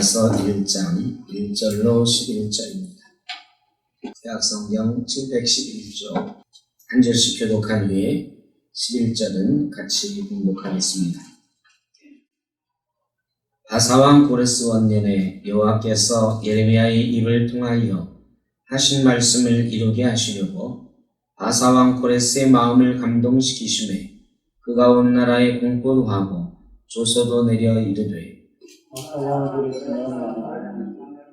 에스라서 1장 1절로 11절입니다. 대학성경 711조 한 절씩 교독한 후에 11절은 같이 봉독하겠습니다. 바사왕 고레스 원년에 여호와께서 예레미야의 입을 통하여 하신 말씀을 이루게 하시려고 바사왕 고레스의 마음을 감동시키심에 그가 온 나라에 공포도 하고 조소도 내려 이르되 바사왕 고레스는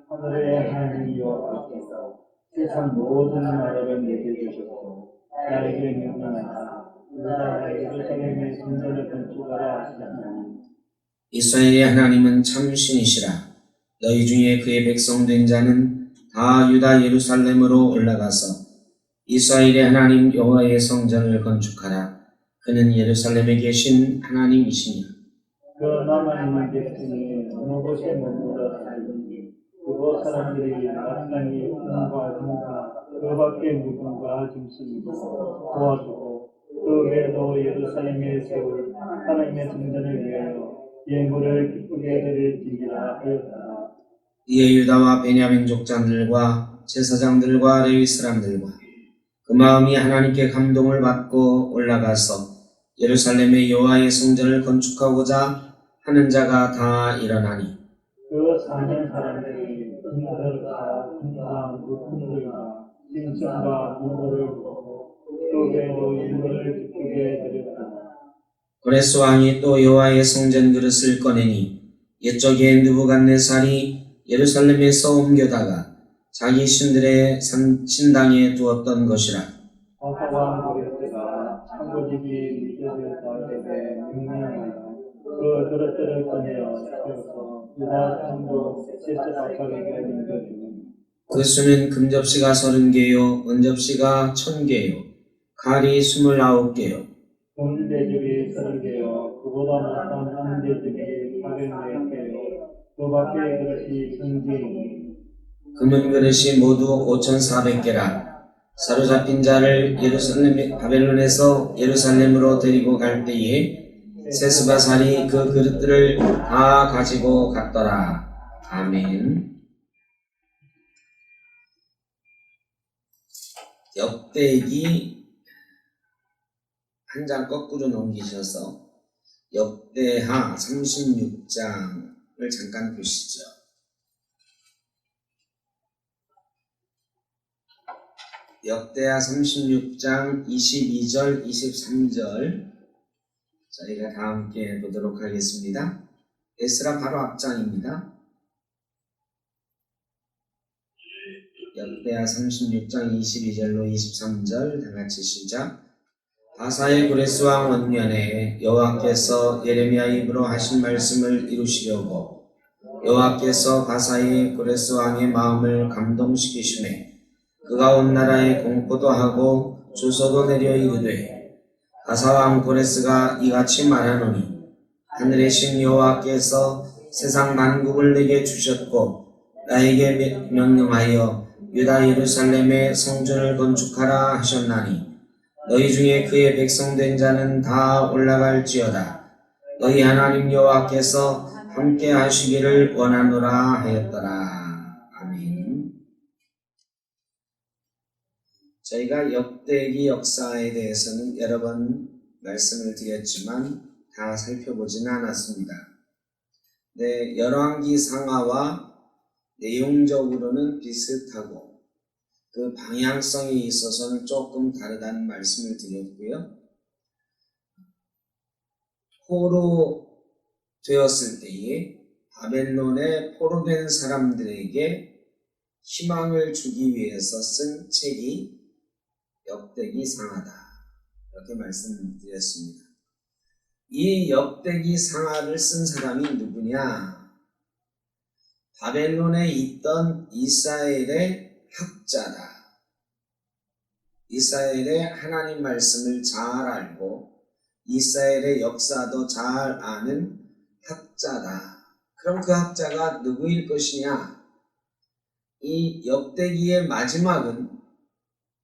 하늘의 하나님 여호와께서 세상 모든 나라를 내게 주셨고 나에게 명령하사 유다 예루살렘의 성전을 건축하라 하셨나니 이스라엘의 하나님은 참 신이시라. 너희 중에 그의 백성 된 자는 다 유다 예루살렘으로 올라가서 이스라엘의 하나님 여호와의 성전을 건축하라. 그는 예루살렘에 계신 하나님이시니라. 그 남아있는 백성이 어느 곳에 머물러 살든지 그곳 사람들이 마땅히 꿈과 정과 그 밖에 누군가 짐승이고 도와주고 그 외에도 예루살렘에 세울 하나님의 성전을 위하여 예물을 기쁘게 드릴지니라 하였더라. 이에 유다와 베냐민 족장들과 제사장들과 레위 사람들과 그 마음이 하나님께 감동을 받고 올라가서 예루살렘의 여호와의 성전을 건축하고자 하는 자가 다 일어나니 그 사는 사람들이 금들과 금과 물품들과 짐승과 물을 보고 그 외에도 예물을 기쁘게 드렸더라. 고레스 왕이 또 여호와의 성전 그릇을 꺼내니 옛적에 느부갓네살이 예루살렘에서 옮겨다가 자기 신들의 신당에 두었던 것이라. 바사왕 고레스가 창고집이 미제사에게 명령하여 그 그릇들을 꺼내어 세워서 유다 총독 세스바살에게 넘겨주니 그 수는 금접시가 30개요 은접시가 1000개요 칼이 29개요 금대접이 30개요 그보다 못한 은대접이 404개요 그 밖의 그릇이 1000개이니 금은 그릇이 모두 5400개라. 사로잡힌 자를 바벨론에서 예루살렘으로 데리고 갈 때에 세스바살이 그 그릇들을 다 가지고 갔더라. 아멘. 역대기 한 장 거꾸로 넘기셔서 역대하 36장을 잠깐 보시죠. 역대하 36장 22절 23절 저희가 다 함께 보도록 하겠습니다. 에스라 바로 앞장입니다. 역대하 36장 22절로 23절 다같이 시작. 바사의 고레스 왕 원년에 여호와께서 예레미야 입으로 하신 말씀을 이루시려고 여호와께서 바사의 고레스 왕의 마음을 감동시키시매 그가 온 나라에 공포도 하고 조소도 내려 이르되 바사왕 고레스가 이같이 말하노니 하늘의 신 여호와께서 세상 만국을 내게 주셨고 나에게 명령하여 유다 예루살렘의 성전을 건축하라 하셨나니 너희 중에 그의 백성 된 자는 다 올라갈지어다. 너희 하나님 여호와께서 함께 하시기를 원하노라 하였더라. 아멘. 저희가 역대기 역사에 대해서는 여러 번 말씀을 드렸지만 다 살펴보지는 않았습니다. 네, 열왕기 상하와 내용적으로는 비슷하고 그 방향성에 있어서는 조금 다르다는 말씀을 드렸고요. 포로 되었을 때에 바벨론에 포로된 사람들에게 희망을 주기 위해서 쓴 책이 역대기 상하다. 이렇게 말씀드렸습니다. 이 역대기 상하를 쓴 사람이 누구냐? 바벨론에 있던 이스라엘의 학자다. 이스라엘의 하나님 말씀을 잘 알고 이스라엘의 역사도 잘 아는 학자다. 그럼 그 학자가 누구일 것이냐? 이 역대기의 마지막은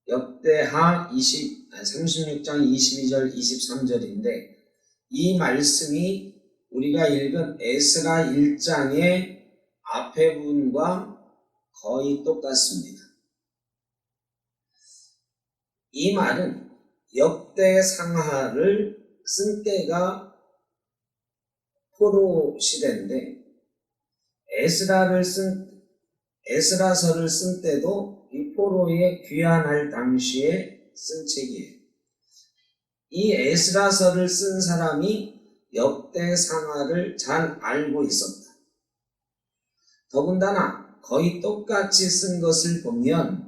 역대하 36장 22절 23절인데 이 말씀이 우리가 읽은 에스라 1장의 앞에 부분과 거의 똑같습니다. 이 말은 역대 상하를 쓴 때가 포로 시대인데 에스라서를 쓴 때도 이 포로에 귀환할 당시에 쓴 책이에요. 이 에스라서를 쓴 사람이 역대 상하를 잘 알고 있었다. 더군다나 거의 똑같이 쓴 것을 보면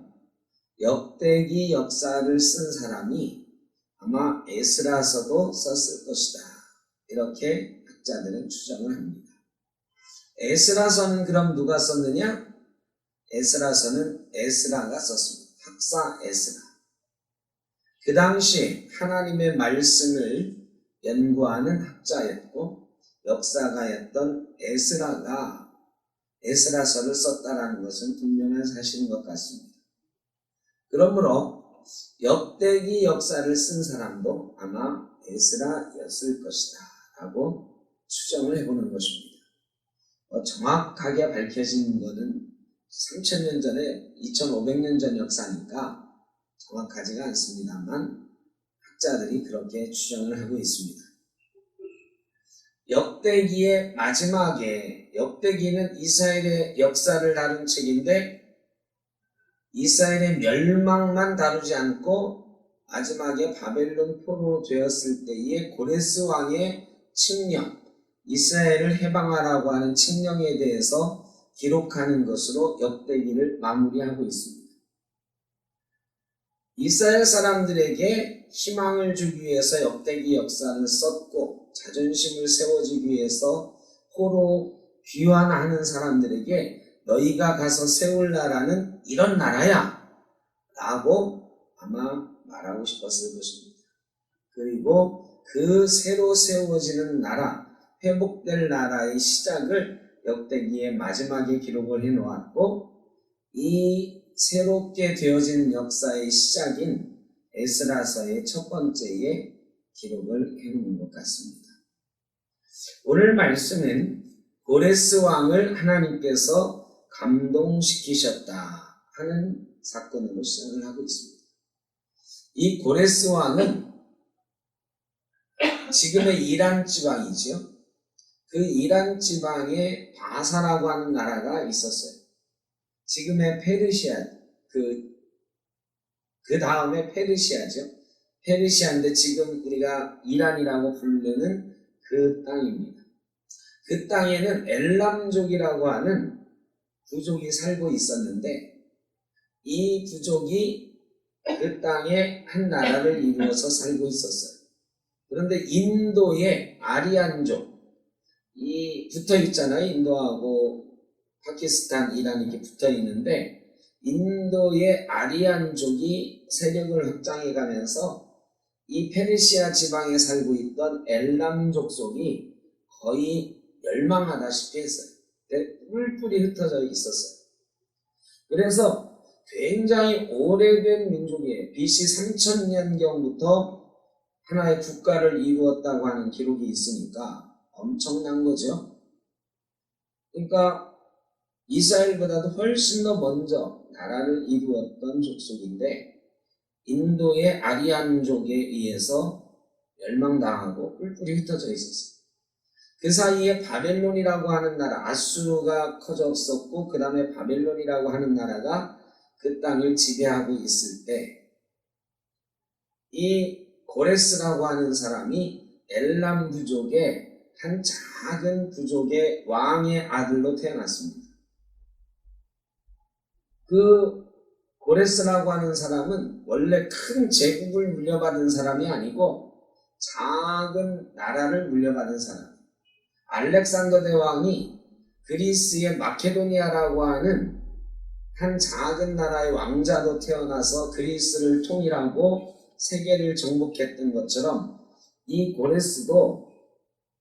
역대기 역사를 쓴 사람이 아마 에스라서도 썼을 것이다. 이렇게 학자들은 추정을 합니다. 에스라서는 그럼 누가 썼느냐? 에스라서는 에스라가 썼습니다. 학사 에스라. 그 당시 하나님의 말씀을 연구하는 학자였고 역사가였던 에스라가 에스라서를 썼다라는 것은 분명한 사실인 것 같습니다. 그러므로 역대기 역사를 쓴 사람도 아마 에스라였을 것이다 라고 추정을 해보는 것입니다. 정확하게 밝혀진 것은 3000년 전에 2500년 전 역사니까 정확하지가 않습니다만 학자들이 그렇게 추정을 하고 있습니다. 역대기의 마지막에 역대기는 이스라엘의 역사를 다룬 책인데 이스라엘의 멸망만 다루지 않고 마지막에 바벨론 포로 되었을 때의 고레스 왕의 칙령, 이스라엘을 해방하라고 하는 칙령에 대해서 기록하는 것으로 역대기를 마무리하고 있습니다. 이스라엘 사람들에게 희망을 주기 위해서 역대기 역사를 썼고 자존심을 세워주기 위해서 포로 귀환하는 사람들에게 너희가 가서 세울 나라는 이런 나라야 라고 아마 말하고 싶었을 것입니다. 그리고 그 새로 세워지는 나라, 회복될 나라의 시작을 역대기의 마지막에 기록을 해놓았고 이 새롭게 되어진 역사의 시작인 에스라서의 첫 번째에 기록을 해놓은 것 같습니다. 오늘 말씀은 고레스 왕을 하나님께서 감동시키셨다 하는 사건으로 시작을 하고 있습니다. 이 고레스 왕은 지금의 이란 지방이죠. 그 이란 지방에 바사라고 하는 나라가 있었어요. 지금의 페르시아, 그 다음에 페르시아죠. 페르시아인데 지금 우리가 이란이라고 부르는 그 땅입니다. 그 땅에는 엘람족이라고 하는 부족이 살고 있었는데 이 부족이 그 땅에 한 나라를 이루어서 살고 있었어요. 그런데 인도의 아리안족, 이 붙어 있잖아요. 인도하고 파키스탄, 이란 이렇게 붙어 있는데 인도의 아리안족이 세력을 확장해 가면서 이 페르시아 지방에 살고 있던 엘람 족속이 거의 멸망하다시피 했어요. 뿔뿔이 흩어져 있었어요. 그래서 굉장히 오래된 민족이에요. BC 3000년경부터 하나의 국가를 이루었다고 하는 기록이 있으니까 엄청난 거죠. 그러니까 이스라엘보다도 훨씬 더 먼저 나라를 이루었던 족속인데 인도의 아리안족에 의해서 멸망당하고 뿔뿔이 흩어져 있었어요. 그 사이에 바벨론이라고 하는 나라, 아수르가 커졌었고 그 다음에 바벨론이라고 하는 나라가 그 땅을 지배하고 있을 때 이 고레스라고 하는 사람이 엘람 부족의 한 작은 부족의 왕의 아들로 태어났습니다. 그 고레스라고 하는 사람은 원래 큰 제국을 물려받은 사람이 아니고 작은 나라를 물려받은 사람. 알렉산더 대왕이 그리스의 마케도니아라고 하는 한 작은 나라의 왕자로 태어나서 그리스를 통일하고 세계를 정복했던 것처럼 이 고레스도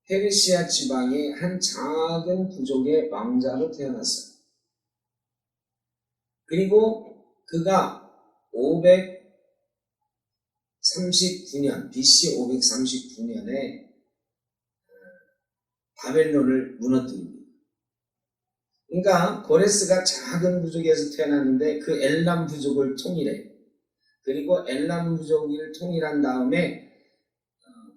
페르시아 지방의 한 작은 부족의 왕자로 태어났어요. 그리고 그가 539년, BC 539년에 바벨론을 무너뜨립니다. 그러니까 고레스가 작은 부족에서 태어났는데 그 엘람 부족을 통일해. 그리고 엘람 부족을 통일한 다음에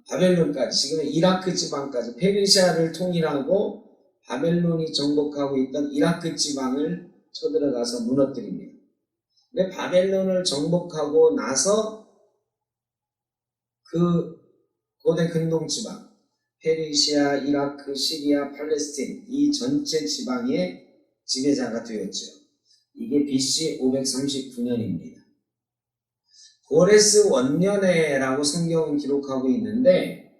바벨론까지, 지금 이라크 지방까지, 페르시아를 통일하고 바벨론이 정복하고 있던 이라크 지방을 쳐들어가서 무너뜨립니다. 근데 바벨론을 정복하고 나서 그 고대 근동 지방, 페르시아, 이라크, 시리아, 팔레스틴 이 전체 지방의 지배자가 되었죠. 이게 BC 539년입니다. 고레스 원년에라고 성경은 기록하고 있는데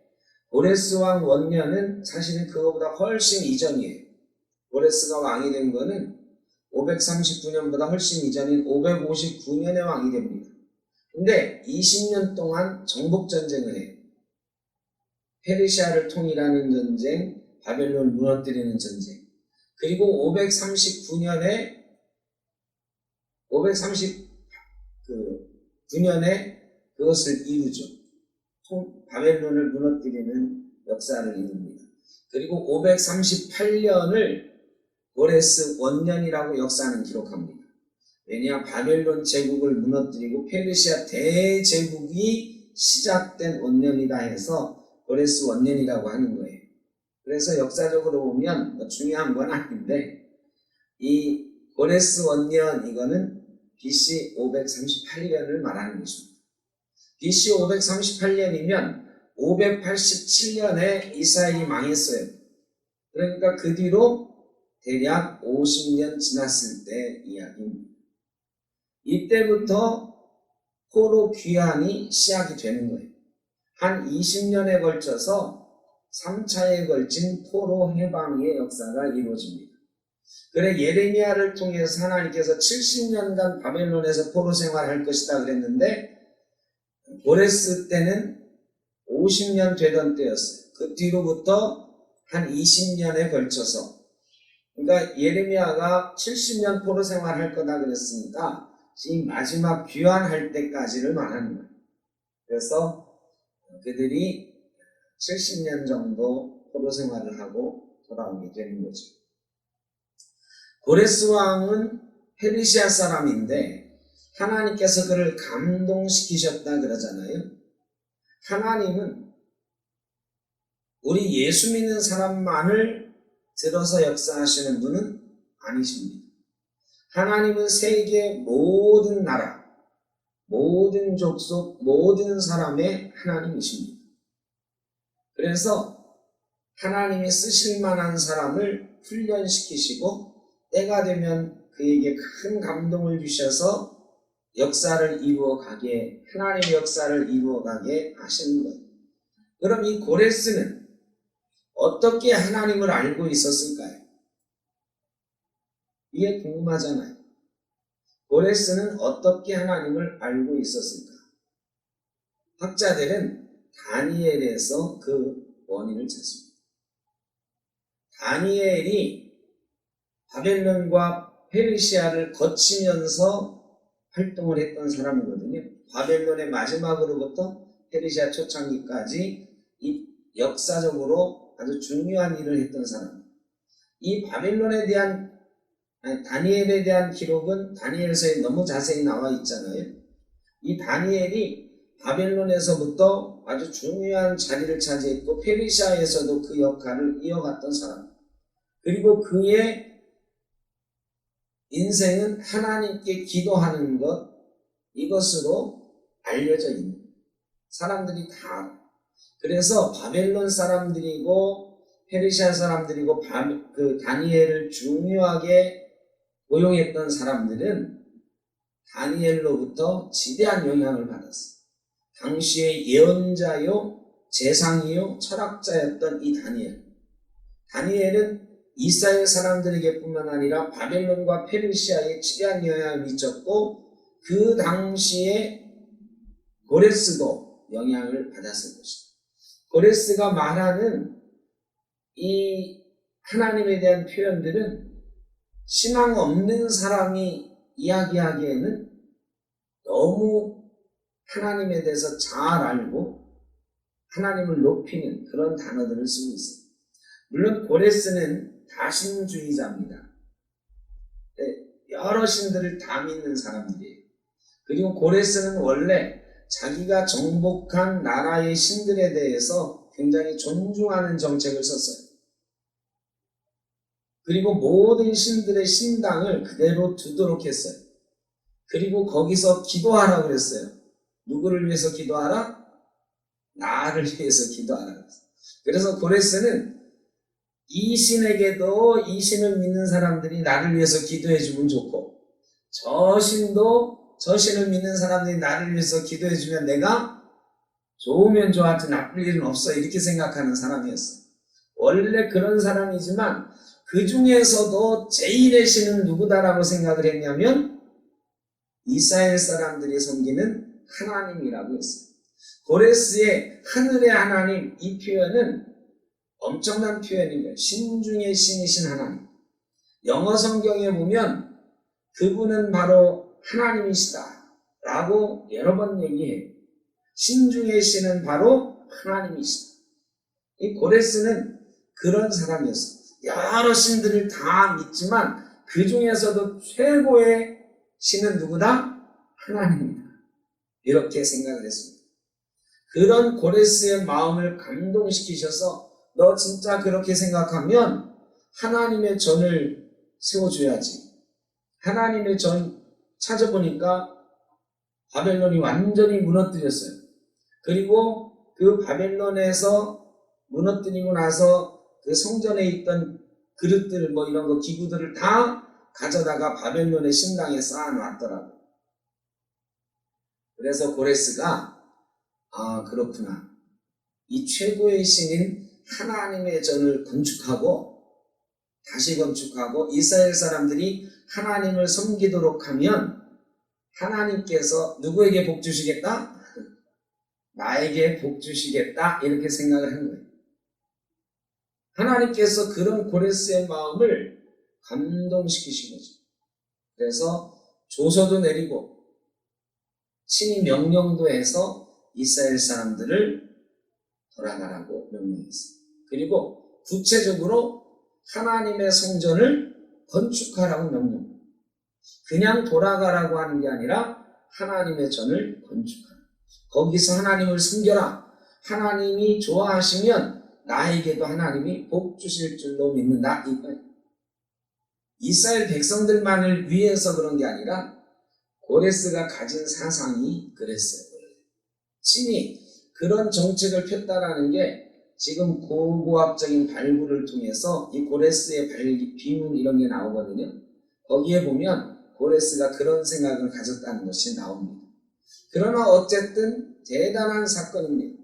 고레스 왕 원년은 사실은 그거보다 훨씬 이전이에요. 고레스가 왕이 된 거는 539년보다 훨씬 이전인 559년에 왕이 됩니다. 근데 20년 동안 정복전쟁을 해요. 페르시아를 통일하는 전쟁, 바벨론 무너뜨리는 전쟁. 그리고 539년에 그것을 이루죠. 바벨론을 무너뜨리는 역사를 이룹니다. 그리고 538년을 고레스 원년이라고 역사는 기록합니다. 왜냐, 바벨론 제국을 무너뜨리고 페르시아 대제국이 시작된 원년이다 해서 고레스 원년이라고 하는 거예요. 그래서 역사적으로 보면 중요한 건 아닌데 이 고레스 원년 이거는 BC 538년을 말하는 것입니다. BC 538년이면 587년에 이스라엘이 망했어요. 그러니까 그 뒤로 대략 50년 지났을 때 이야기입니다. 이때부터 포로 귀환이 시작이 되는 거예요. 한 20년에 걸쳐서 3차에 걸친 포로 해방의 역사가 이루어집니다. 그래 예레미야를 통해서 하나님께서 70년간 바벨론에서 포로 생활할 것이다 그랬는데 고레스 때는 50년 되던 때였어요. 그 뒤로부터 한 20년에 걸쳐서, 그러니까 예레미야가 70년 포로 생활할 거다 그랬으니까 이 마지막 귀환할 때까지를 말하는 거예요. 그래서 그들이 70년 정도 포로 생활을 하고 돌아오게 되는 거죠. 고레스 왕은 페르시아 사람인데 하나님께서 그를 감동시키셨다 그러잖아요. 하나님은 우리 예수 믿는 사람만을 들어서 역사하시는 분은 아니십니다. 하나님은 세계 모든 나라, 모든 족속, 모든 사람의 하나님이십니다. 그래서 하나님이 쓰실 만한 사람을 훈련시키시고 때가 되면 그에게 큰 감동을 주셔서 역사를 이루어가게, 하나님의 역사를 이루어가게 하시는 거예요. 그럼 이 고레스는 어떻게 하나님을 알고 있었을까요? 이게 궁금하잖아요. 고레스는 어떻게 하나님을 알고 있었을까? 학자들은 다니엘에서 그 원인을 찾습니다. 다니엘이 바벨론과 페르시아를 거치면서 활동을 했던 사람이거든요. 바벨론의 마지막으로부터 페르시아 초창기까지 이 역사적으로 아주 중요한 일을 했던 사람. 이 바벨론에 대한 다니엘에 대한 기록은 다니엘서에 너무 자세히 나와 있잖아요. 이 다니엘이 바벨론에서부터 아주 중요한 자리를 차지했고 페르시아에서도 그 역할을 이어갔던 사람. 그리고 그의 인생은 하나님께 기도하는 것, 이것으로 알려져 있는 사람들이 다 알아요. 그래서 바벨론 사람들이고 페르시아 사람들이고 그 다니엘을 중요하게 고용했던 사람들은 다니엘로부터 지대한 영향을 받았어요. 당시의 예언자요, 재상이요, 철학자였던 이 다니엘. 다니엘은 이스라엘 사람들에게 뿐만 아니라 바벨론과 페르시아에 지대한 영향을 미쳤고 그 당시에 고레스도 영향을 받았을 것이다. 고레스가 말하는 이 하나님에 대한 표현들은 신앙 없는 사람이 이야기하기에는 너무 하나님에 대해서 잘 알고 하나님을 높이는 그런 단어들을 쓰고 있습니다. 물론 고레스는 다신주의자입니다. 여러 신들을 다 믿는 사람들이에요. 그리고 고레스는 원래 자기가 정복한 나라의 신들에 대해서 굉장히 존중하는 정책을 썼어요. 그리고 모든 신들의 신당을 그대로 두도록 했어요. 그리고 거기서 기도하라고 그랬어요. 누구를 위해서 기도하라? 나를 위해서 기도하라 그랬어요. 그래서 고레스는 이 신에게도 이 신을 믿는 사람들이 나를 위해서 기도해 주면 좋고, 저 신도 저 신을 믿는 사람들이 나를 위해서 기도해 주면 내가 좋으면 좋았지 나쁠 일은 없어, 이렇게 생각하는 사람이었어요. 원래 그런 사람이지만 그 중에서도 제일의 신은 누구다라고 생각을 했냐면 이스라엘 사람들이 섬기는 하나님이라고 했어요. 고레스의 하늘의 하나님, 이 표현은 엄청난 표현이에요. 신 중의 신이신 하나님. 영어 성경에 보면 그분은 바로 하나님이시다 라고 여러 번 얘기해요. 신 중의 신은 바로 하나님이시다. 이 고레스는 그런 사람이었어요. 여러 신들을 다 믿지만 그 중에서도 최고의 신은 누구다? 하나님이다. 이렇게 생각을 했습니다. 그런 고레스의 마음을 감동시키셔서 너 진짜 그렇게 생각하면 하나님의 전을 세워줘야지. 하나님의 전 찾아보니까 바벨론이 완전히 무너뜨렸어요. 그리고 그 바벨론에서 무너뜨리고 나서 그 성전에 있던 그릇들 뭐 이런 거 기구들을 다 가져다가 바벨론의 신당에 쌓아놨더라고요. 그래서 고레스가 그렇구나. 이 최고의 신인 하나님의 전을 건축하고 다시 건축하고 이스라엘 사람들이 하나님을 섬기도록 하면 하나님께서 누구에게 복 주시겠다? 나에게 복 주시겠다, 이렇게 생각을 한 거예요. 하나님께서 그런 고레스의 마음을 감동시키신 거죠. 그래서 조서도 내리고 친히 명령도 해서 이스라엘 사람들을 돌아가라고 명령했어요. 그리고 구체적으로 하나님의 성전을 건축하라고 명령해요. 그냥 돌아가라고 하는 게 아니라 하나님의 전을 건축하라. 거기서 하나님을 섬겨라. 하나님이 좋아하시면 나에게도 하나님이 복 주실 줄로 믿는다. 이스라엘 백성들만을 위해서 그런 게 아니라 고레스가 가진 사상이 그랬어요. 친히 그런 정책을 폈다라는 게 지금 고고학적인 발굴을 통해서 이 고레스의 비문 이런 게 나오거든요. 거기에 보면 고레스가 그런 생각을 가졌다는 것이 나옵니다. 그러나 어쨌든 대단한 사건입니다.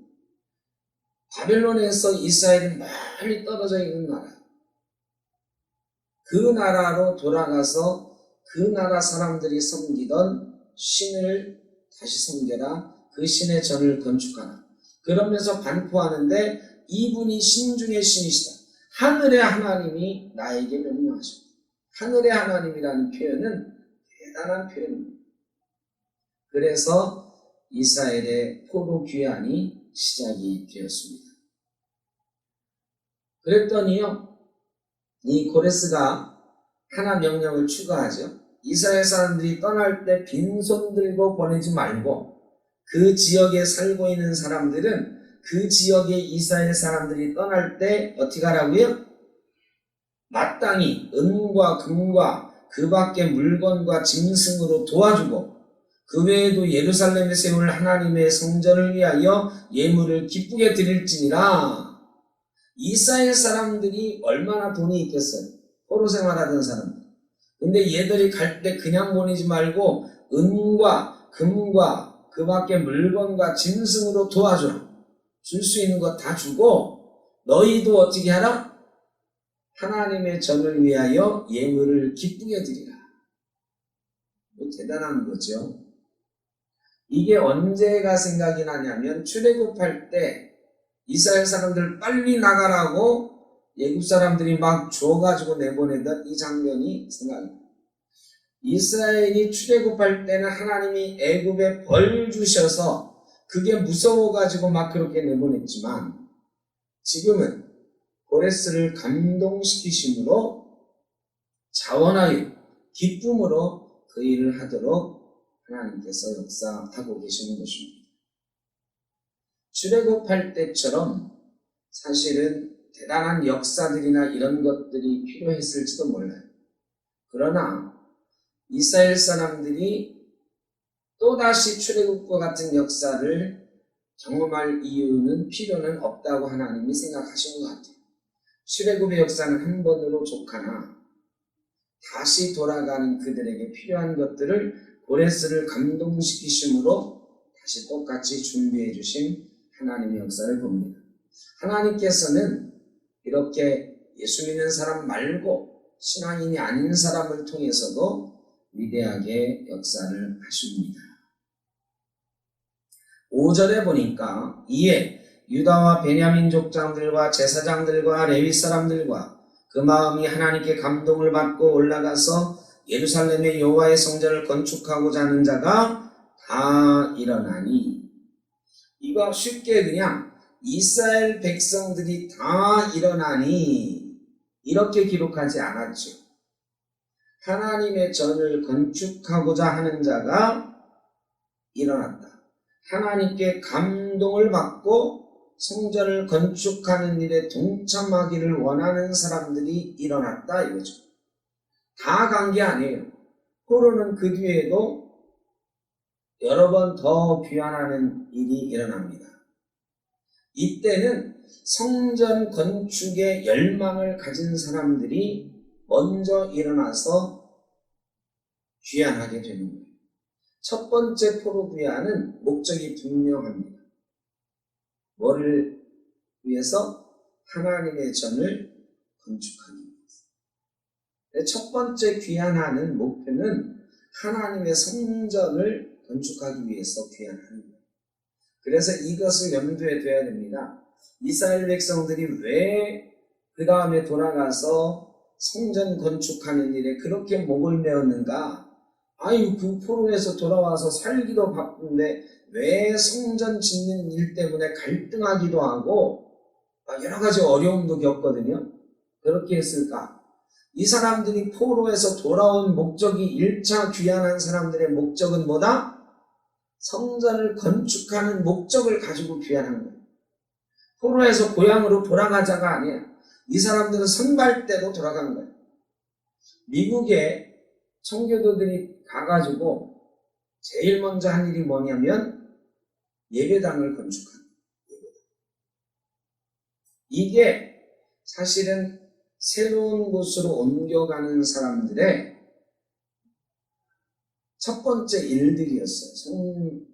바벨론에서 이스라엘이 멀리 떨어져 있는 나라, 그 나라로 돌아가서 그 나라 사람들이 섬기던 신을 다시 섬겨라. 그 신의 전을 건축하라. 그러면서 반포하는데 이분이 신 중의 신이시다. 하늘의 하나님이 나에게 명령하십니다. 하늘의 하나님이라는 표현은 대단한 표현입니다. 그래서 이스라엘의 포로 귀환이 시작이 되었습니다. 그랬더니요, 이 고레스가 하나 명령을 추가하죠. 이스라엘 사람들이 떠날 때 빈손 들고 보내지 말고 그 지역에 살고 있는 사람들은 그 지역의 이스라엘 사람들이 떠날 때 어떻게 하라고요? 마땅히 은과 금과 그 밖의 물건과 짐승으로 도와주고 그 외에도 예루살렘에 세울 하나님의 성전을 위하여 예물을 기쁘게 드릴지니라. 이스라엘 사람들이 얼마나 돈이 있겠어요? 포로 생활하던 사람들. 근데 얘들이 갈 때 그냥 보내지 말고 은과 금과 그 밖의 물건과 짐승으로 도와줘라. 줄 수 있는 거 다 주고 너희도 어떻게 하라? 하나님의 전을 위하여 예물을 기쁘게 드리라. 대단한 거죠. 이게 언제가 생각이 나냐면 출애굽할 때 이스라엘 사람들 빨리 나가라고 애굽 사람들이 막 줘가지고 내보내던 이 장면이 생각납니다. 이스라엘이 출애굽할 때는 하나님이 애굽에 벌 주셔서 그게 무서워가지고 막 그렇게 내보냈지만 지금은 고레스를 감동시키심으로 자원하여 기쁨으로 그 일을 하도록 하나님께서 역사하고 계시는 것입니다. 출애굽할 때처럼 사실은 대단한 역사들이나 이런 것들이 필요했을지도 몰라요. 그러나 이스라엘 사람들이 또다시 출애굽과 같은 역사를 경험할 이유는 필요는 없다고 하나님이 생각하신 것 같아요. 출애굽의 역사는 한 번으로 족하나 다시 돌아가는 그들에게 필요한 것들을 고레스를 감동시키심으로 다시 똑같이 준비해 주신 하나님의 역사를 봅니다. 하나님께서는 이렇게 예수 믿는 사람 말고 신앙인이 아닌 사람을 통해서도 위대하게 역사를 하십니다. 5절에 보니까 이에 유다와 베냐민 족장들과 제사장들과 레위 사람들과 그 마음이 하나님께 감동을 받고 올라가서 예루살렘의 여호와의 성전을 건축하고자 하는 자가 다 일어나니, 이거 쉽게 그냥 이스라엘 백성들이 다 일어나니 이렇게 기록하지 않았죠. 하나님의 전을 건축하고자 하는 자가 일어났다. 하나님께 감동을 받고 성전을 건축하는 일에 동참하기를 원하는 사람들이 일어났다 이거죠. 다 간 게 아니에요. 포로는 그 뒤에도 여러 번 더 귀환하는 일이 일어납니다. 이때는 성전 건축에 열망을 가진 사람들이 먼저 일어나서 귀환하게 되는 거예요. 첫 번째 포로 귀환은 목적이 분명합니다. 뭐를 위해서? 하나님의 전을 건축하기 위해서. 첫 번째 귀환하는 목표는 하나님의 성전을 건축하기 위해서 귀환하는 거예요. 그래서 이것을 염두에 둬야 됩니다. 이스라엘 백성들이 왜 그 다음에 돌아가서 성전 건축하는 일에 그렇게 목을 메었는가? 아유, 그 포로에서 돌아와서 살기도 바쁜데 왜 성전 짓는 일 때문에 갈등하기도 하고 여러 가지 어려움도 겪거든요. 그렇게 했을까? 이 사람들이 포로에서 돌아온 목적이 1차 귀환한 사람들의 목적은 뭐다? 성전을 건축하는 목적을 가지고 귀환한 거예요. 포로에서 고향으로 돌아가자가 아니야. 이 사람들은 선발대로 돌아간 거예요. 미국에 청교도들이 가가지고 제일 먼저 한 일이 뭐냐면 예배당을 건축하는 거예요. 이게 사실은 새로운 곳으로 옮겨가는 사람들의 첫 번째 일들이었어요.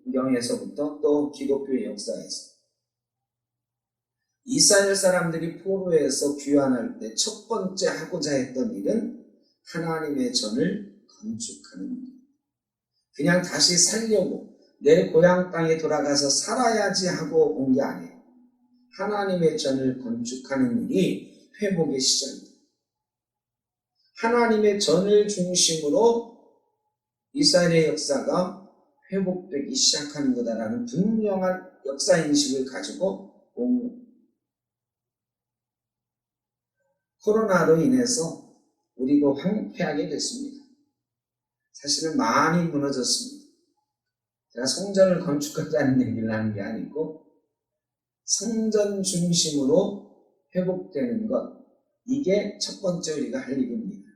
성경에서부터 또 기독교의 역사에서. 이스라엘 사람들이 포로에서 귀환할 때 첫 번째 하고자 했던 일은 하나님의 전을 건축하는 일. 그냥 다시 살려고 내 고향 땅에 돌아가서 살아야지 하고 온 게 아니에요. 하나님의 전을 건축하는 일이 회복의 시작입니다. 하나님의 전을 중심으로 이스라엘의 역사가 회복되기 시작하는 거다라는 분명한 역사인식을 가지고 온 거예요. 코로나로 인해서 우리도 황폐하게 됐습니다. 사실은 많이 무너졌습니다. 제가 성전을 건축하자는 얘기를 하는 게 아니고 성전 중심으로 회복되는 것, 이게 첫 번째 우리가 할 일입니다.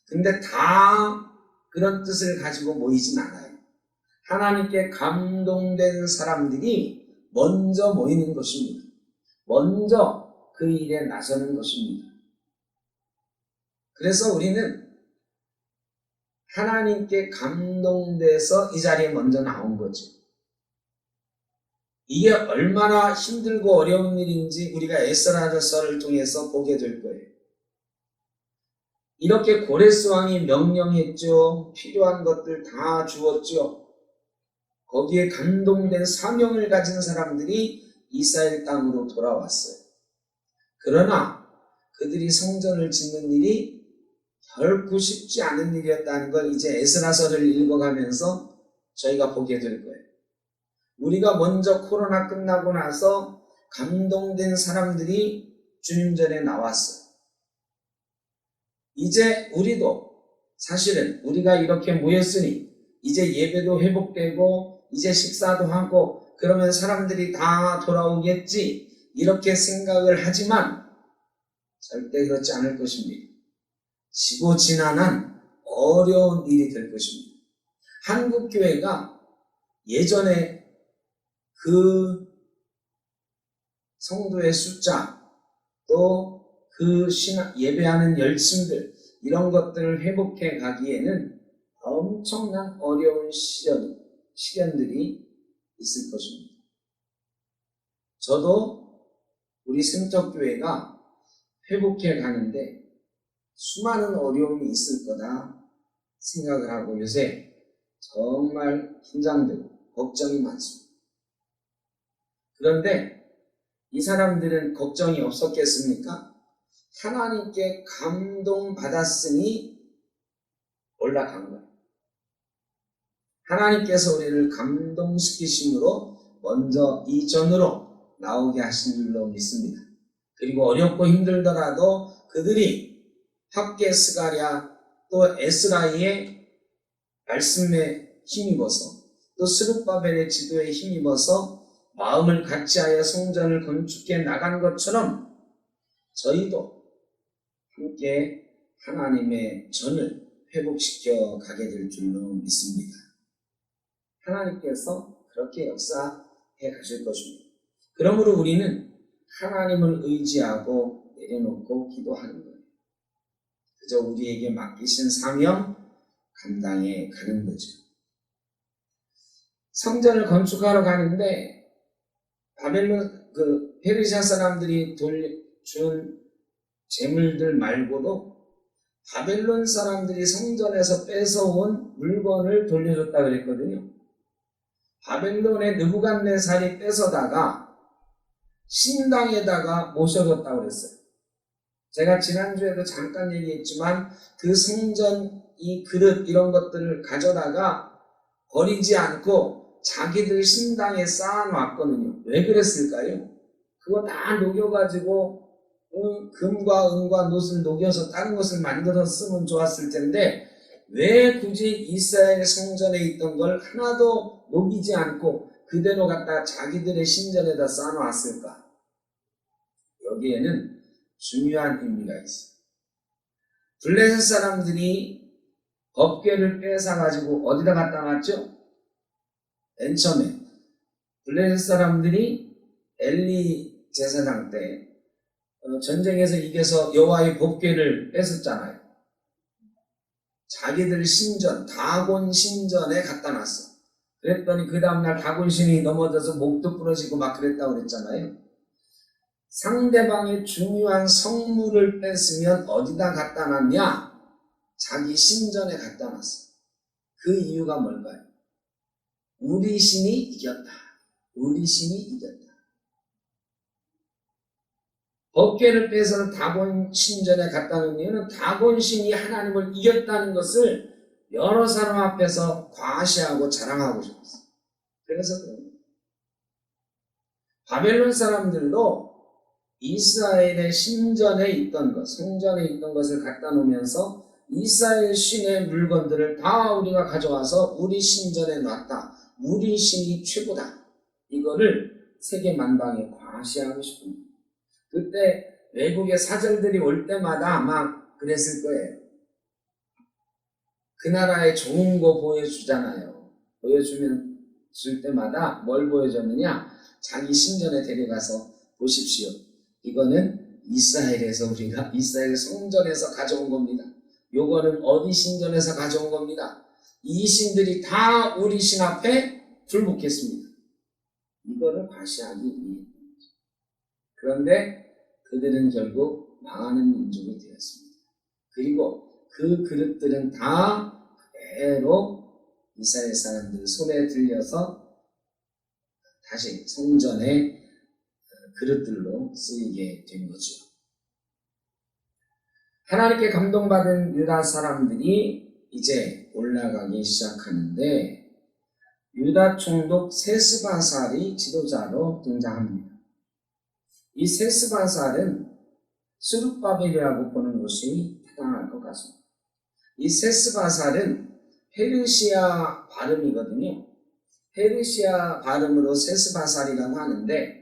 근데 다 그런 뜻을 가지고 모이진 않아요. 하나님께 감동된 사람들이 먼저 모이는 것입니다. 먼저 그 일에 나서는 것입니다. 그래서 우리는 하나님께 감동돼서 이 자리에 먼저 나온 거죠. 이게 얼마나 힘들고 어려운 일인지 우리가 에스라서를 통해서 보게 될 거예요. 이렇게 고레스 왕이 명령했죠. 필요한 것들 다 주었죠. 거기에 감동된 사명을 가진 사람들이 이스라엘 땅으로 돌아왔어요. 그러나 그들이 성전을 짓는 일이 결코 쉽지 않은 일이었다는 걸 이제 에스라서를 읽어가면서 저희가 보게 될 거예요. 우리가 먼저 코로나 끝나고 나서 감동된 사람들이 주님 전에 나왔어요. 이제 우리도 사실은 우리가 이렇게 모였으니 이제 예배도 회복되고 이제 식사도 하고 그러면 사람들이 다 돌아오겠지 이렇게 생각을 하지만 절대 그렇지 않을 것입니다. 지고 지난한 어려운 일이 될 것입니다. 한국 교회가 예전에 그 성도의 숫자 또 그 예배하는 열심들 이런 것들을 회복해 가기에는 엄청난 어려운 시련들이 있을 것입니다. 저도 우리 생적교회가 회복해 가는데 수많은 어려움이 있을 거다 생각을 하고 요새 정말 긴장되고 걱정이 많습니다. 그런데 이 사람들은 걱정이 없었겠습니까? 하나님께 감동받았으니 올라간 거예요. 하나님께서 우리를 감동시키심으로 먼저 이전으로 나오게 하신 줄로 믿습니다. 그리고 어렵고 힘들더라도 그들이 학계 스가랴 또 에스라의 말씀에 힘입어서 또 스룹바벨의 지도에 힘입어서 마음을 같이하여 성전을 건축해 나간 것처럼 저희도 함께 하나님의 전을 회복시켜 가게 될 줄로 믿습니다. 하나님께서 그렇게 역사해 가실 것입니다. 그러므로 우리는 하나님을 의지하고 내려놓고 기도하는 거예요. 그저 우리에게 맡기신 사명 감당해 가는 거죠. 성전을 건축하러 가는데 바벨론 페르시아 사람들이 준 재물들 말고도 바벨론 사람들이 성전에서 뺏어온 물건을 돌려줬다 그랬거든요. 바벨론의 느부갓네살이 뺏어다가 신당에다가 모셔뒀다고 그랬어요. 제가 지난주에도 잠깐 얘기했지만 그 성전 이 그릇 이런 것들을 가져다가 버리지 않고 자기들 신당에 쌓아놨거든요. 왜 그랬을까요? 그거 다 녹여가지고 금과 은과 놋을 녹여서 다른 것을 만들어서 쓰면 좋았을 텐데 왜 굳이 이스라엘 성전에 있던 걸 하나도 녹이지 않고 그대로 갖다 자기들의 신전에다 쌓아놨을까? 여기에는 중요한 의미가 있어요. 블레셋 사람들이 법궤를 뺏어가지고 어디다 갖다 놨죠? 맨 처음에 블레셋 사람들이 엘리 제사장 때 전쟁에서 이겨서 여호와의 법궤를 뺏었잖아요. 자기들 신전, 다곤 신전에 갖다 놨어. 그랬더니 그 다음날 다곤 신이 넘어져서 목도 부러지고 막 그랬다고 그랬잖아요. 상대방의 중요한 성물을 뺏으면 어디다 갖다 놨냐? 자기 신전에 갖다 놨어. 그 이유가 뭘까요? 우리 신이 이겼다. 우리 신이 이겼다. 법궤를 빼서 다곤 신전에 갖다 놓은 이유는 다곤 신이 하나님을 이겼다는 것을 여러 사람 앞에서 과시하고 자랑하고 싶었어요. 그래서 그런 바벨론 사람들도 이스라엘의 신전에 있던 것, 성전에 있던 것을 갖다 놓으면서 이스라엘 신의 물건들을 다 우리가 가져와서 우리 신전에 놨다. 우리 신이 최고다. 이거를 세계 만방에 과시하고 싶습니다. 그때 외국의 사절들이 올 때마다 아마 그랬을 거예요. 그 나라의 좋은 거 보여주잖아요. 보여주면 줄 때마다 뭘 보여줬느냐? 자기 신전에 데려가서 보십시오. 이거는 이스라엘에서 우리가 이스라엘 성전에서 가져온 겁니다. 요거는 어디 신전에서 가져온 겁니다. 이 신들이 다 우리 신 앞에 불복했습니다. 이거를 과시하기 위해. 그런데 그들은 결국 망하는 민족이 되었습니다. 그리고 그 그릇들은 다 그대로 이스라엘 사람들 손에 들려서 다시 성전의 그릇들로 쓰이게 된 거죠. 하나님께 감동받은 유다 사람들이 이제 올라가기 시작하는데 유다 총독 세스바살이 지도자로 등장합니다. 이 세스바살은 스룹바벨이라고 보는 것이 타당할 것 같습니다. 이 세스바살은 페르시아 발음이거든요. 페르시아 발음으로 세스바살이라고 하는데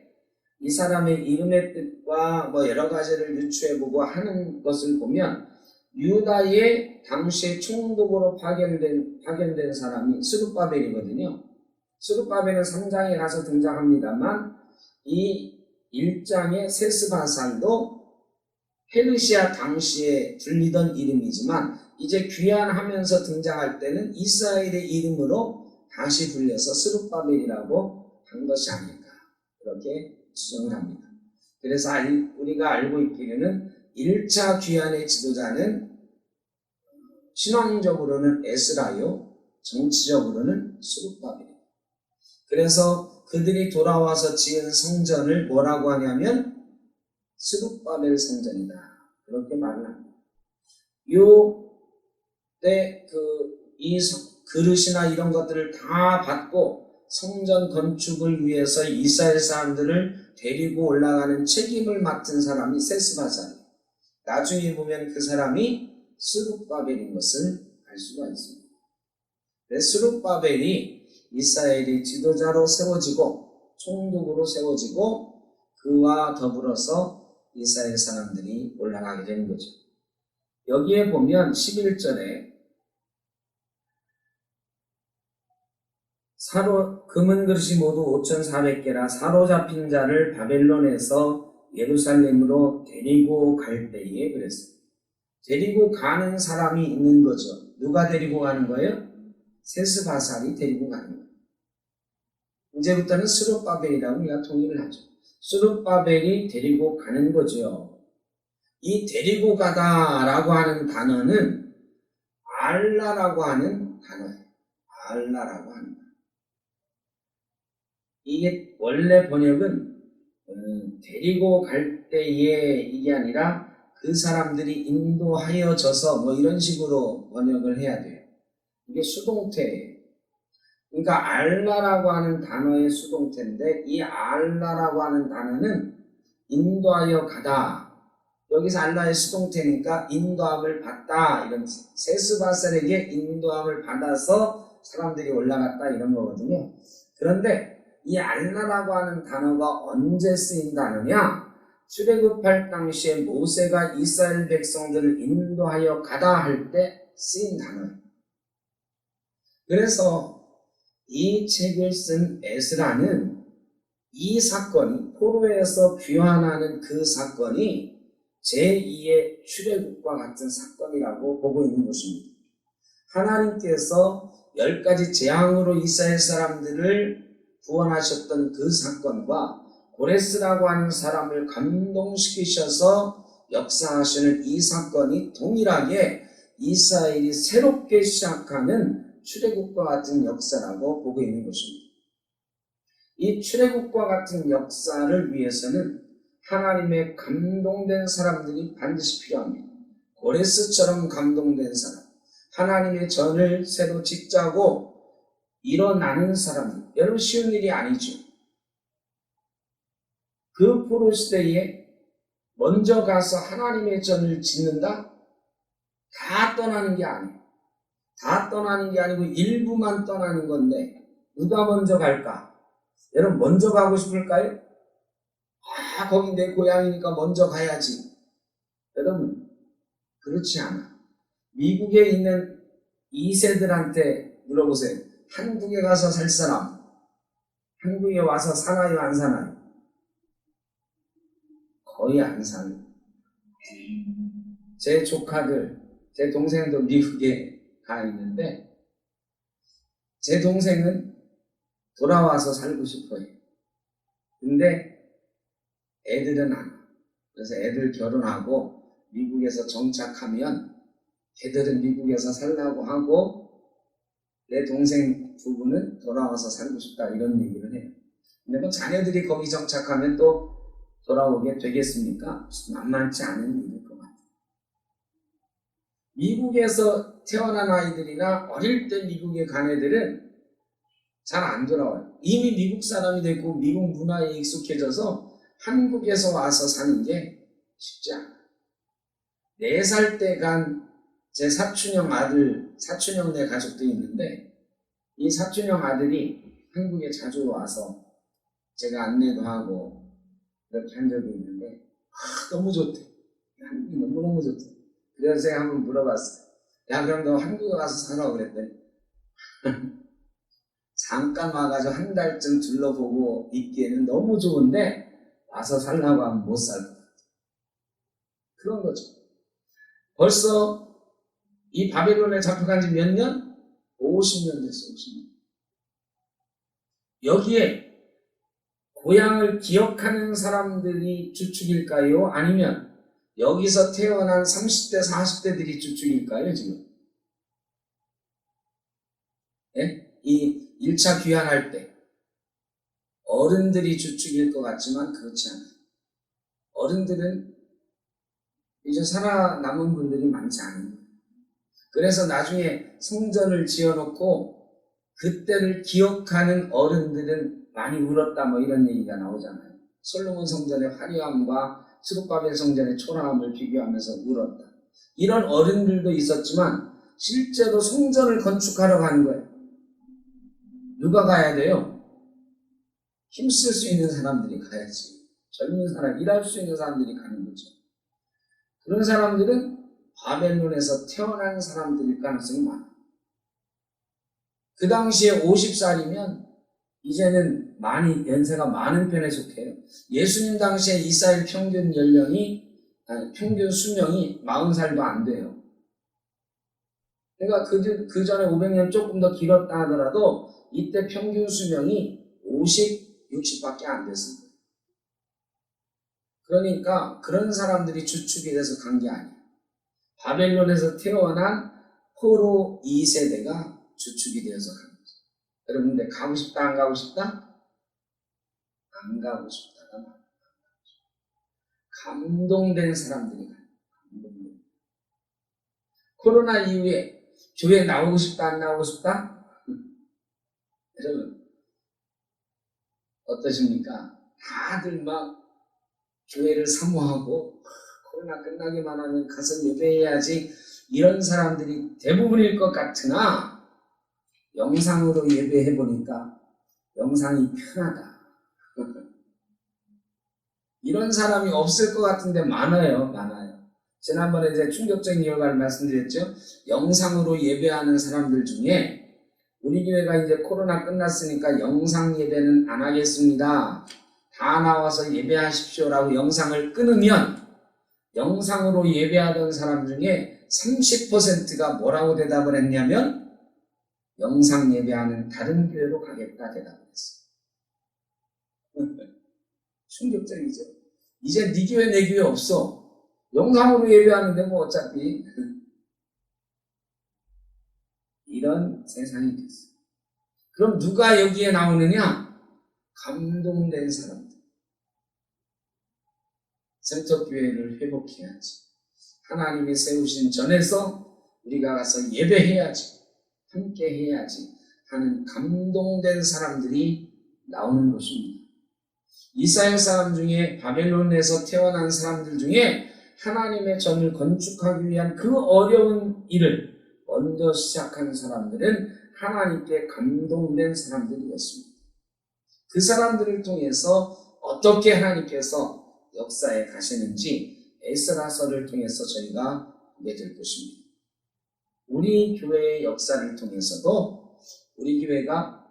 이 사람의 이름의 뜻과 뭐 여러 가지를 유추해보고 하는 것을 보면 유다의 당시에 총독으로 파견된 사람이 스룹바벨이거든요. 스룹바벨은 3장에 가서 등장합니다만 이 1장의 세스바살도 페르시아 당시에 불리던 이름이지만 이제 귀환하면서 등장할 때는 이스라엘의 이름으로 다시 불려서 스룹바벨이라고 한 것이 아닐까 그렇게 추정을 합니다. 그래서 우리가 알고 있기로는 1차 귀환의 지도자는 신앙적으로는 에스라요, 정치적으로는 스룹바벨. 그래서 그들이 돌아와서 지은 성전을 뭐라고 하냐면 스룹바벨 성전이다. 그렇게 말을 합니다. 요때 이 그릇이나 이런 것들을 다 받고 성전 건축을 위해서 이스라엘 사람들을 데리고 올라가는 책임을 맡은 사람이 세스바살이에요. 나중에 보면 그 사람이 스룹바벨인 것을 알 수가 있습니다. 스룹바벨이 이스라엘의 지도자로 세워지고 총독으로 세워지고 그와 더불어서 이스라엘 사람들이 올라가게 되는 거죠. 여기에 보면 11절에 금은 그릇이 모두 5,400개라 사로잡힌 자를 바벨론에서 예루살렘으로 데리고 갈 때에 그랬어요. 데리고 가는 사람이 있는 거죠. 누가 데리고 가는 거예요? 세스바살이 데리고 가는 거예요. 이제부터는 스룹바벨이라고 우리가 통일을 하죠. 스룹바벨이 데리고 가는 거죠. 이 데리고 가다라고 하는 단어는 알라라고 하는 단어예요. 알라라고 하는 단어. 이게 원래 번역은 데리고 갈 때에 이게 아니라 그 사람들이 인도하여져서 뭐 이런 식으로 번역을 해야 돼요. 이게 수동태예요. 그러니까 알라라고 하는 단어의 수동태인데 이 알라라고 하는 단어는 인도하여 가다. 여기서 알라의 수동태니까 인도함을 받다. 이런 세스바살에게 인도함을 받아서 사람들이 올라갔다 이런 거거든요. 그런데 이 알라라고 하는 단어가 언제 쓰인 단어냐? 출애굽할 당시에 모세가 이스라엘 백성들을 인도하여 가다 할 때 쓰인 단어예요. 그래서 이 책을 쓴 에스라는 이 사건이 포로에서 귀환하는 그 사건이 제2의 출애굽과 같은 사건이라고 보고 있는 것입니다. 하나님께서 10가지 재앙으로 이스라엘 사람들을 구원하셨던 그 사건과 고레스라고 하는 사람을 감동시키셔서 역사하시는 이 사건이 동일하게 이스라엘이 새롭게 시작하는 출애굽과 같은 역사라고 보고 있는 것입니다. 이 출애굽과 같은 역사를 위해서는 하나님의 감동된 사람들이 반드시 필요합니다. 고레스처럼 감동된 사람, 하나님의 전을 새로 짓자고 일어나는 사람들, 여러분 쉬운 일이 아니죠. 그 포로 시대에 먼저 가서 하나님의 전을 짓는다? 다 떠나는 게 아니에요. 다 떠나는 게 아니고 일부만 떠나는 건데 누가 먼저 갈까? 여러분 먼저 가고 싶을까요? 거기 내 고향이니까 먼저 가야지. 여러분 그렇지 않아. 미국에 있는 2세들한테 물어보세요. 한국에 가서 살 사람, 한국에 와서 사나요 안 사나요? 거의 안 사요. 제 조카들, 제 동생도 미국에 가 있는데 제 동생은 돌아와서 살고 싶어요. 근데 애들은 안 와. 그래서 애들 결혼하고 미국에서 정착하면 걔들은 미국에서 살라고 하고 내 동생 부부는 돌아와서 살고 싶다 이런 얘기를 해요. 근데 뭐 자녀들이 거기 정착하면 또 돌아오게 되겠습니까? 만만치 않은 일일 것 같아요. 미국에서 태어난 아이들이나 어릴 때 미국에 간 애들은 잘 안 돌아와요. 이미 미국 사람이 됐고 미국 문화에 익숙해져서 한국에서 와서 사는 게 쉽지 않아요. 4살 때 간 제 사촌형 사촌형네 가족도 있는데 이 사촌형 아들이 한국에 자주 와서 제가 안내도 하고 그렇게 한 적이 있는데 너무 좋대. 한국이 너무너무 좋대. 그래서 제가 한번 물어봤어요. 야, 그럼 너 한국에 와서 살아? 그랬더니 잠깐 와가지고 한 달쯤 둘러보고 있기에는 너무 좋은데 와서 살라고 하면 못 살 것 같아. 그런 거죠. 벌써 이 바벨론에 잡혀간 지 몇 년? 50년 됐어. 50년. 여기에 고향을 기억하는 사람들이 주축일까요? 아니면 여기서 태어난 30대, 40대들이 주축일까요, 지금? 예? 이 1차 귀환할 때 어른들이 주축일 것 같지만 그렇지 않아요. 어른들은 이제 살아남은 분들이 많지 않은 거예요. 그래서 나중에 성전을 지어놓고 그때를 기억하는 어른들은 많이 울었다 뭐 이런 얘기가 나오잖아요. 솔로몬 성전의 화려함과 스룹바벨 성전의 초라함을 비교하면서 울었다. 이런 어른들도 있었지만 실제로 성전을 건축하러 가는 거예요. 누가 가야 돼요? 힘쓸 수 있는 사람들이 가야지. 젊은 사람, 일할 수 있는 사람들이 가는 거죠. 그런 사람들은 바벨론에서 태어난 사람들일 가능성이 많아요. 그 당시에 50살이면 이제는 많이 연세가 많은 편에 속해요. 예수님 당시에 이스라엘 평균 평균 수명이 40살도 안 돼요. 그러니까 그 전에 500년 조금 더 길었다 하더라도 이때 평균 수명이 50, 60밖에 안 됐습니다. 그러니까 그런 사람들이 주축이 돼서 간 게 아니에요. 바벨론에서 태어난 포로 2세대가 주축이 되어서 간 거죠. 여러분들 가고 싶다, 안 가고 싶다? 안 가고 싶다가 말이에요. 감동된 사람들이 가요. 감동된. 코로나 이후에 교회 나오고 싶다, 안 나오고 싶다? 여러분 어떠십니까? 다들 막 교회를 사모하고 코로나 끝나기만 하면 가서 예배해야지 이런 사람들이 대부분일 것 같으나 영상으로 예배해보니까 영상이 편하다. 이런 사람이 없을 것 같은데 많아요. 지난번에 이제 충격적인 결과를 말씀드렸죠. 영상으로 예배하는 사람들 중에 우리 교회가 이제 코로나 끝났으니까 영상 예배는 안 하겠습니다. 다 나와서 예배하십시오라고 영상을 끊으면 영상으로 예배하던 사람 중에 30%가 뭐라고 대답을 했냐면 영상 예배하는 다른 교회로 가겠다 대답을 했어요. 충격적이죠. 이제 네 교회 내 교회 없어. 영상으로 예배하는데 뭐 어차피 이런 세상이 됐어요. 그럼 누가 여기에 나오느냐? 감동된 사람들. 센터교회를 회복해야지. 하나님이 세우신 전에서 우리가 가서 예배해야지. 함께 해야지 하는 감동된 사람들이 나오는 것입니다. 이스라엘 사람 중에 바벨론에서 태어난 사람들 중에 하나님의 전을 건축하기 위한 그 어려운 일을 먼저 시작한 사람들은 하나님께 감동된 사람들이었습니다. 그 사람들을 통해서 어떻게 하나님께서 역사에 가시는지 에스라서를 통해서 저희가 보게 될 것입니다. 우리 교회의 역사를 통해서도 우리 교회가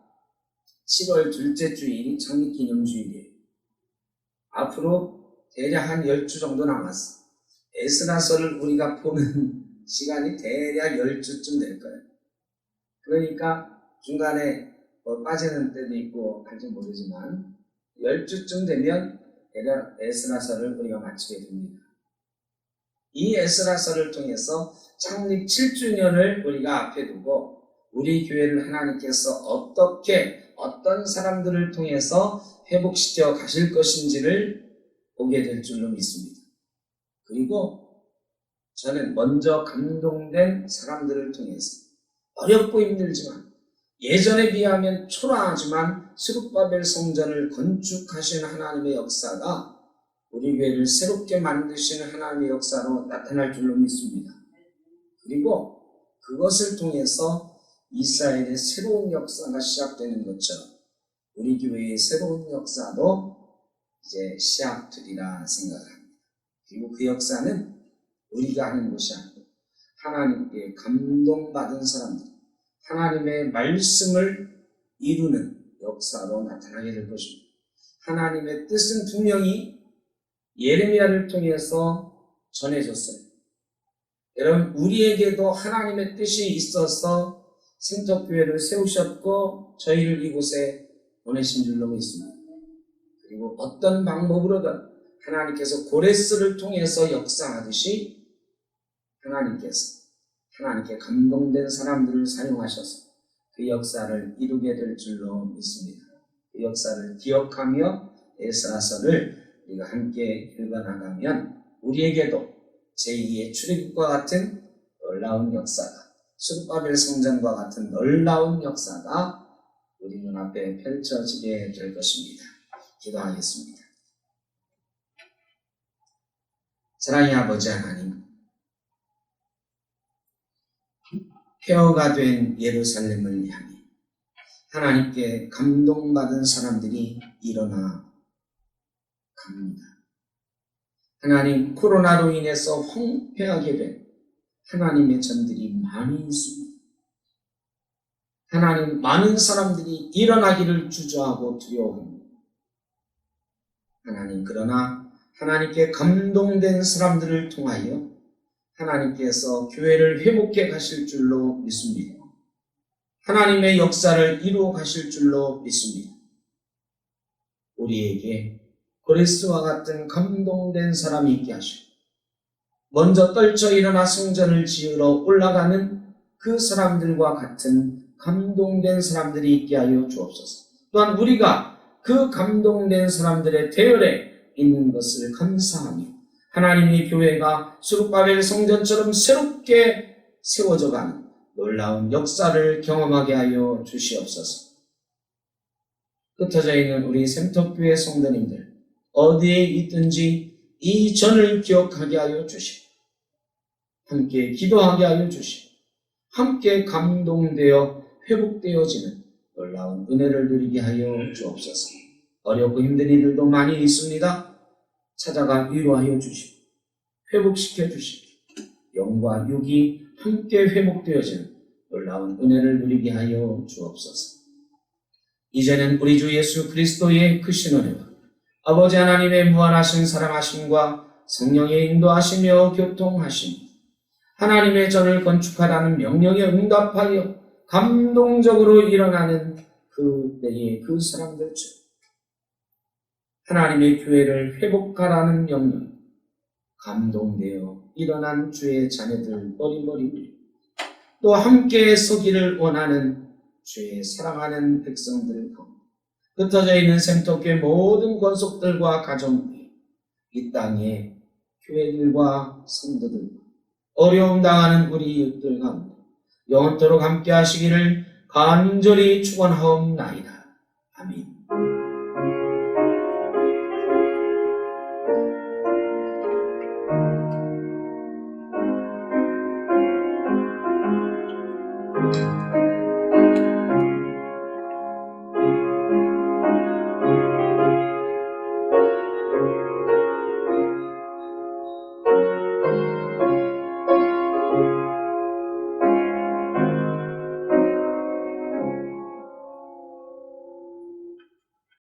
7월 둘째 주일이 창립기념주일이에요. 앞으로 대략 한 10주 정도 남았어. 에스라서를 우리가 보는 시간이 대략 10주쯤 될 거예요. 그러니까 중간에 빠지는 때도 있고 할지 모르지만 10주쯤 되면 대략 에스라서를 우리가 마치게 됩니다. 이 에스라서를 통해서 창립 7주년을 우리가 앞에 두고 우리 교회를 하나님께서 어떤 사람들을 통해서 회복시켜 가실 것인지를 보게 될 줄로 믿습니다. 그리고 저는 먼저 감동된 사람들을 통해서 어렵고 힘들지만 예전에 비하면 초라하지만 스룹바벨 성전을 건축하신 하나님의 역사가 우리 교회를 새롭게 만드시는 하나님의 역사로 나타날 줄로 믿습니다. 그리고 그것을 통해서 이스라엘의 새로운 역사가 시작되는 것처럼 우리 교회의 새로운 역사도 이제 시작되리라 생각을 합니다. 그리고 그 역사는 우리가 하는 것이 아니고 하나님께 감동받은 사람들, 하나님의 말씀을 이루는 역사로 나타나게 될 것입니다. 하나님의 뜻은 분명히 예레미야를 통해서 전해졌어요. 여러분, 우리에게도 하나님의 뜻이 있어서 생적교회를 세우셨고 저희를 이곳에 보내신 줄로 믿습니다. 그리고 어떤 방법으로든 하나님께서 고레스를 통해서 역사하듯이 하나님께서 하나님께 감동된 사람들을 사용하셔서 그 역사를 이루게 될 줄로 믿습니다. 그 역사를 기억하며 에스라서를 우리가 함께 읽어나가면 우리에게도 제2의 출애굽과 같은 놀라운 역사가, 스룹바벨 성전과 같은 놀라운 역사가 우리 눈앞에 펼쳐지게 될 것입니다. 기도하겠습니다. 사랑의 아버지 하나님, 폐허가 된 예루살렘을 향해 하나님께 감동받은 사람들이 일어나 갑니다. 하나님, 코로나로 인해서 황폐하게 된 하나님의 전들이 많이 있습니다. 하나님, 많은 사람들이 일어나기를 주저하고 두려워합니다. 하나님, 그러나 하나님께 감동된 사람들을 통하여 하나님께서 교회를 회복해 가실 줄로 믿습니다. 하나님의 역사를 이루어 가실 줄로 믿습니다. 우리에게 고레스와 같은 감동된 사람이 있게 하시고 먼저 떨쳐 일어나 성전을 지으러 올라가는 그 사람들과 같은 감동된 사람들이 있게 하여 주옵소서. 또한 우리가 그 감동된 사람들의 대열에 있는 것을 감사하며 하나님의 교회가 스룹바벨 성전처럼 새롭게 세워져가는 놀라운 역사를 경험하게 하여 주시옵소서. 흩어져 있는 우리 샘터교회 성도님들 어디에 있든지 이 전을 기억하게 하여 주시고 함께 기도하게 하여 주시고 함께 감동되어 회복되어지는 놀라운 은혜를 누리게 하여 주옵소서. 어렵고 힘든 이들도 많이 있습니다. 찾아가 위로하여 주시고 회복시켜 주시고 영과 육이 함께 회복되어지는 놀라운 은혜를 누리게 하여 주옵소서. 이제는 우리 주 예수 그리스도의 크신 은혜와 아버지 하나님의 무한하신 사랑하심과 성령의 인도하시며 교통하심, 하나님의 전을 건축하라는 명령에 응답하여 감동적으로 일어나는 그때의 그 사람들처럼 하나님의 교회를 회복하라는 명령, 감동되어 일어난 주의 자녀들 머리머리 또 함께 서기를 원하는 주의 사랑하는 백성들 가운데 흩어져 있는 샘터교회 모든 권속들과 가정들, 이 땅의 교회들과 성도들, 어려움 당하는 우리 이웃들 가운데 영원토록 함께 하시기를 간절히 축원하옵나이다. 아멘.